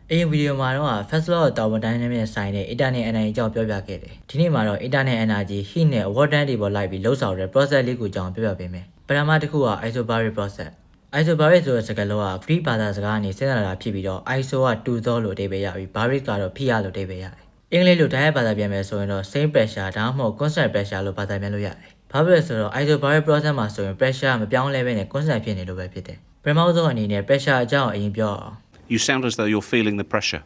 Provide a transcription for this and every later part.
ဗီဒီယိုမှာတော့ First Law တာဝန်တိုင်းနဲ့ဆိုင်တဲ့ Internet Energy အကြောင်းပြောပြခဲ့တယ်။ဒီနေ့မှာတော့ Internet Energy Heat နဲ့ Water တွေပေါ်လိုက်ပြီးလှုပ်ဆောင်တဲ့ process လေးကိုကြောင်းပြောပြပေးမယ်။ပထမတစ်ခုက isobaric process isobaric ဆိုတဲ့စကားလုံးက Greek ဘာသာစကားကနေစဉ်းစားလာတာဖြစ်ပြီးတော့ iso ကတူသောလို့အဓိပ္ပာယ်ရပြီး baric ကတော့ဖိအားလို့အဓိပ္ပာယ်ရတယ်။အင်္ဂလိပ်လိုတိုက်ရိုက်ဘာသာပြန်မယ်ဆိုရင်တော့ same pressure ဒါမှမဟုတ် constant pressure လို့ဘာသာပြန်လို့ရတယ်။ဘာဖြစ်လဲဆိုတော့ isobaric process မှာဆိုရင် pressure မပြောင်းလဲဘဲနဲ့ constant ဖြစ်နေလို့ပဲဖြစ်တယ်။ပထမဆုံးအနေနဲ့ pressure အကြောင်းအရင်ပြောအောင် You sound as though you're feeling the pressure.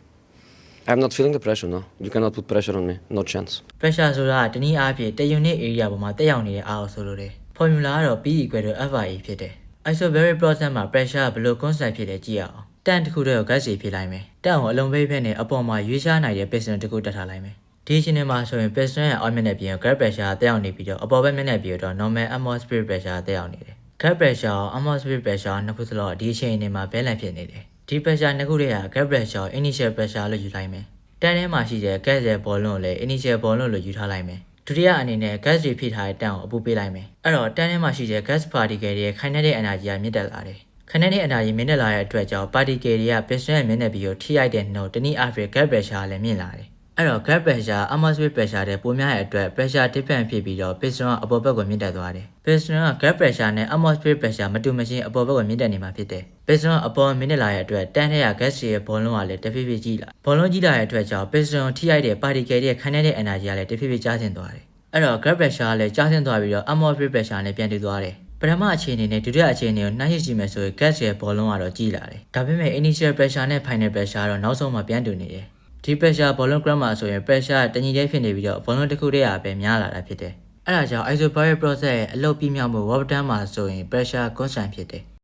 I'm not feeling the pressure, no. You cannot put pressure on me. No chance. pressure ဆိုတာတနည်းအားဖြင့်တ unit area ပေါ်မှာတက်ရောက်နေတဲ့အားကိုဆိုလိုတယ် formula ကတော့ P = FIE ဖြစ်တယ် isobaric process မှာ pressure ဘယ်လို constant ဖြစ်လဲကြည့်အောင်တန်တစ်ခုတည်းကို gas ဖြစ်လိုက်မယ်တန်ကိုအလုံးပိတ်ဖက်နဲ့အပေါ်မှာရွေးရှားနိုင်တဲ့ piston တစ်ခုတက်ထားလိုက်မယ်ဒီရှင်းနေမှာဆိုရင် piston ရဲ့ outlet နဲ့ပြင် gas pressure တက်ရောက်နေပြီးတော့အပေါ်ဘက်မျက်နှာပြင်တော့ normal atmospheric pressure တက်ရောက်နေတယ် gas pressure နဲ့ atmospheric pressure နှစ်ခုစလုံးဒီအချိန်နေမှာ balance ဖြစ်နေတယ်ဒီ pressure နှစ်ခုတည်းဟာ gas pressure initial pressure လို့ယူလိုက်မယ်တန်းထဲမှာရှိတဲ့ gas ရဲ့ volume ကိုလည်း initial volume လို့ယူထားလိုက်မယ်ဒုတိယအနေနဲ့ gas တွေဖြစ်ထားတဲ့တန်းကိုအပူပေးလိုက်မယ်အဲ့တော့တန်းထဲမှာရှိတဲ့ gas particle တွေရဲ့ kinetic energy ကမြင့်တက်လာတယ် kinetic energy မြင့်တက်လာတဲ့အတွက်ကြောင့် particle တွေက piston ရဲ့မျက်နှာပြင်ကိုထိရိုက်တဲ့နှုန်းတနည်းအားဖြင့် gas pressure လည်းမြင့်လာတယ်အဲ့တော့ gas pressure atmospheric pressure တဲ့ပိုများတဲ့အတွက် pressure difference ဖြစ်ပြီးတော့ piston ကအပေါ်ဘက်ကိုမြင့်တက်သွားတယ် piston က gas pressure နဲ့ atmospheric pressure မတူမချင်းအပေါ်ဘက်ကိုမြင့်တက်နေမှာဖြစ်တယ် piston ကအပေါ်မြင့်တက်လာတဲ့အတွက်တန်းထဲက gas ရဲ့ volume ကလည်းတဖြည်းဖြည်းကြီးလာ volume ကြီးလာတဲ့အတွက်ကြောင့် piston ထိရိုက်တဲ့ particle တွေရဲ့ kinetic energy ကလည်းတဖြည်းဖြည်းကျဆင်းသွားတယ်အဲ့တော့ gas pressure ကလည်းကျဆင်းသွားပြီးတော့ atmospheric pressure နဲ့ပြန်တည်သွားတယ်ပထမအခြေအနေနဲ့ဒုတိယအခြေအနေကိုနှိုင်းယှဉ်ကြည့်မယ်ဆိုရင် gas ရဲ့ volume ကတော့ကြီးလာတယ်ဒါပေမဲ့ initial pressure နဲ့ final pressure ကတော့နောက်ဆုံးမှပြန်တူနေတယ်ဒီ pressure volume graph မှာဆိုရင် pressure တညီတည်းဖြစ်နေပြီးတော့ volume တစ်ခုတည်းကပဲများလာတာဖြစ်တယ်အဲ့ဒါကြောင့် isobaric process ရဲ့အလုပ်ပြမြောက်မှု work done မှာဆိုရင် pressure constant ဖြစ်တယ်